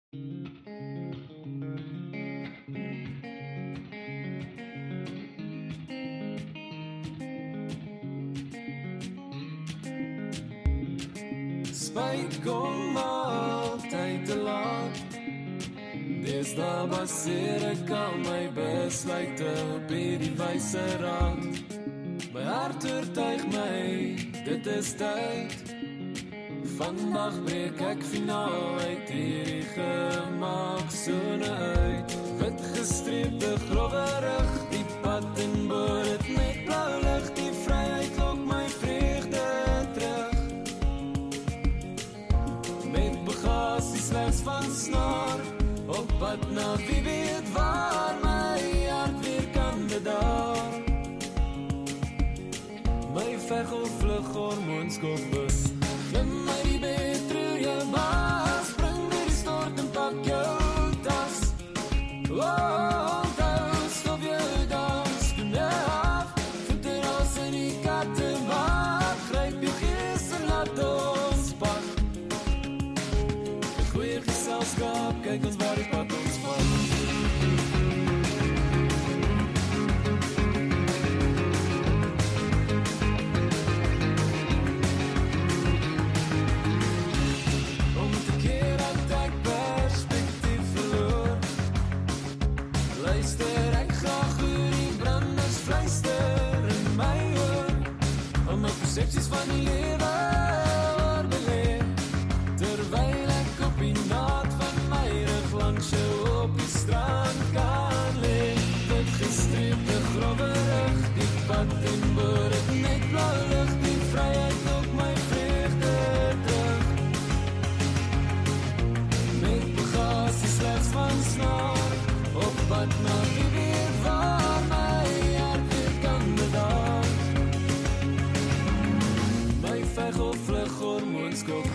Spyt kom altyd te laat. Deesdae baseer ek al my besluite op hierdie wyse raad. My hart oortuig my, dit is tyd. Vandag breek ek finaal uit hierdie gemaaksone uit. Wit gestreepte growwerig, die pad en boor het met blauw licht. Die vryheid lok my vreugde terug. Met bagasie slegs van snaar, op pad na wie weet waar, my hart weer kan bedaar. My vegel vlug hormoonskopbus, klim my die bed, treur jou baas, spring weer die stort en pak jou tas. Onthou, stop jou dans, kom jou af, voete ras in die kattenbak, gryp jou gees en laat ons pak. Met goeie geselskap, kyk ons waar die pad ons pak. Persepsies van die lewe oorbeleef, terwyl ek op die naad van my rug langs jou op die strand kan leef. Dit gestreepte growwerig, die pad en boor het net blauw licht, die vryheid op my vreugde terug. Met bagasie slegs van snaar, op pad na wie weet waar, my hart weer kan bedaar. Vegel vlug hormoonskop